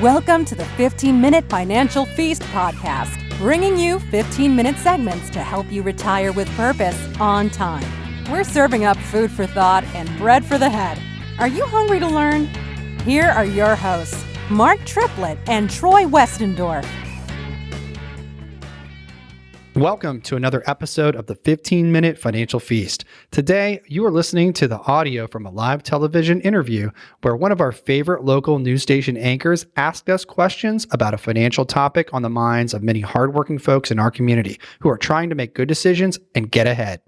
Welcome to the 15-Minute Financial Feast podcast, bringing you 15-minute segments to help you retire with purpose on time. We're serving up food for thought and bread for the head. Are you hungry to learn? Here are your hosts, Mark Triplett and Troy Westendorf. Welcome to another episode of the 15-Minute Financial Feast. Today, you are listening to the audio from a live television interview where one of our favorite local news station anchors asked us questions about a financial topic on the minds of many hardworking folks in our community who are trying to make good decisions and get ahead.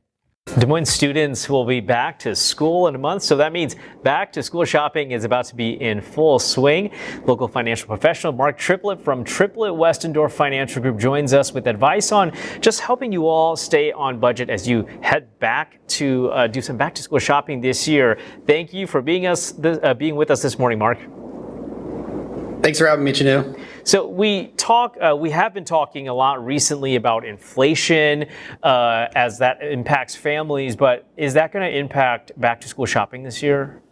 Des Moines students will be back to school in a month, so that means back to school shopping is about to be in full swing. Local financial professional Mark Triplett from Triplett-Westendorf Financial Group joins us with advice on just helping you all stay on budget as you head back to do some back to school shopping this year. Thank you for being with us this morning, Mark. Thanks for having me, Chanu. So we have been talking a lot recently about inflation as that impacts families, but is that going to impact back to school shopping this year?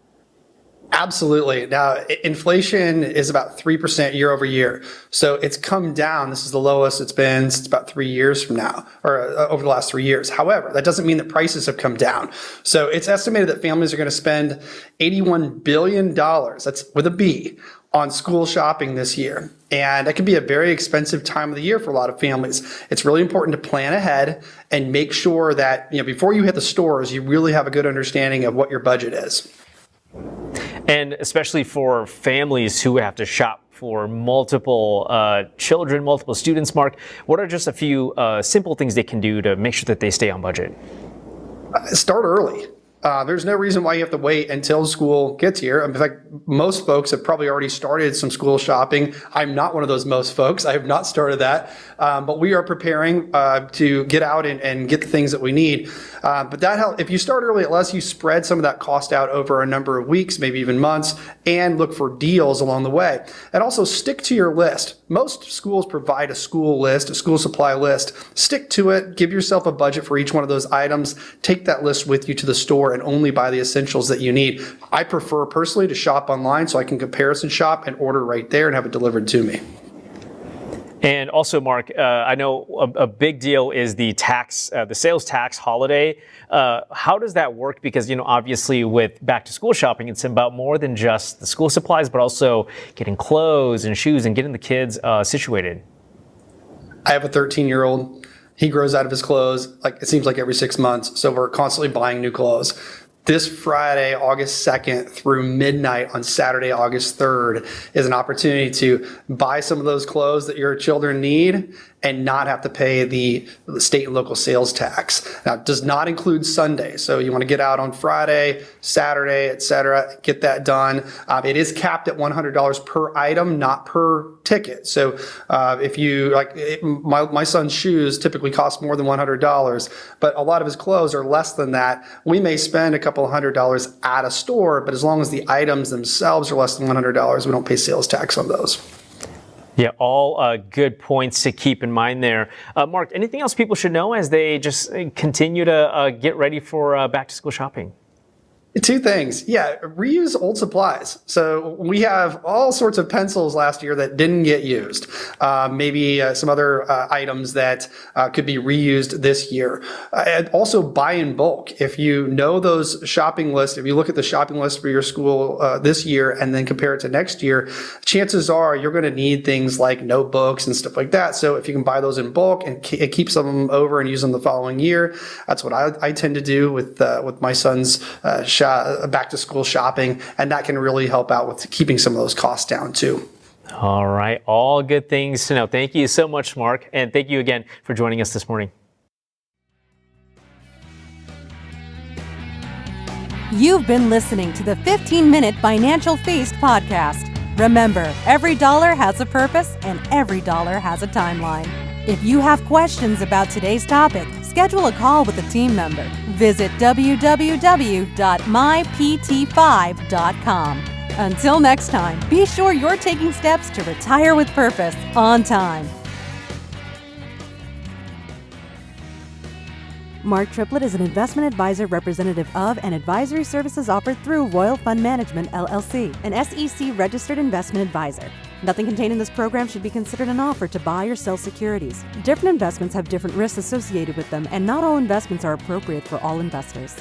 Absolutely. Now, inflation is about 3% year over year. So it's come down. This is the lowest it's been since about 3 years from now, or over the last 3 years. However, that doesn't mean that prices have come down. So it's estimated that families are going to spend $81 billion, that's with a B, on school shopping this year. And that can be a very expensive time of the year for a lot of families. It's really important to plan ahead and make sure that, before you hit the stores, you really have a good understanding of what your budget is. And especially for families who have to shop for multiple children, multiple students, Mark, what are just a few simple things they can do to make sure that they stay on budget? Start early. There's no reason why you have to wait until school gets here. In fact, most folks have probably already started some school shopping. I'm not one of those most folks. I have not started that. But we are preparing to get out and get the things that we need. But that helps. If you start early, it lets you spread some of that cost out over a number of weeks, maybe even months, and look for deals along the way. And also stick to your list. Most schools provide a school list, a school supply list. Stick to it. Give yourself a budget for each one of those items. Take that list with you to the store and only buy the essentials that you need. I prefer personally to shop online so I can comparison shop and order right there and have it delivered to me. And also, Mark, I know a big deal is the sales tax holiday. How does that work? Because, obviously with back to school shopping, it's about more than just the school supplies, but also getting clothes and shoes and getting the kids situated. I have a 13-year-old. He grows out of his clothes, it seems like every 6 months. So we're constantly buying new clothes. This Friday, August 2nd through midnight on Saturday, August 3rd is an opportunity to buy some of those clothes that your children need and not have to pay the state and local sales tax. Now, it does not include Sunday. So you want to get out on Friday, Saturday, etc. Get that done. It is capped at $100 per item, not per ticket. So if you my son's shoes typically cost more than $100, but a lot of his clothes are less than that. We may spend a couple of $100 at a store, but as long as the items themselves are less than $100, we don't pay sales tax on those. Yeah, all good points to keep in mind there. Mark, anything else people should know as they just continue to get ready for back to school shopping? Two things. Yeah, reuse old supplies. So we have all sorts of pencils last year that didn't get used. Maybe some other items that could be reused this year. And also buy in bulk. If you know those shopping lists, if you look at the shopping list for your school this year and then compare it to next year, chances are you're going to need things like notebooks and stuff like that. So if you can buy those in bulk and keep some of them over and use them the following year, that's what I tend to do with my son's back to school shopping, and that can really help out with keeping some of those costs down too. All right, all good things to know. Thank you so much, Mark, and thank you again for joining us this morning. You've been listening to the 15-Minute Financial Feast podcast. Remember, every dollar has a purpose and every dollar has a timeline. If you have questions about today's topic, schedule a call with a team member. Visit www.mypt5.com. Until next time, be sure you're taking steps to retire with purpose on time. Mark Triplett is an investment advisor representative of and advisory services offered through Royal Fund Management, LLC, an SEC registered investment advisor. Nothing contained in this program should be considered an offer to buy or sell securities. Different investments have different risks associated with them, and not all investments are appropriate for all investors.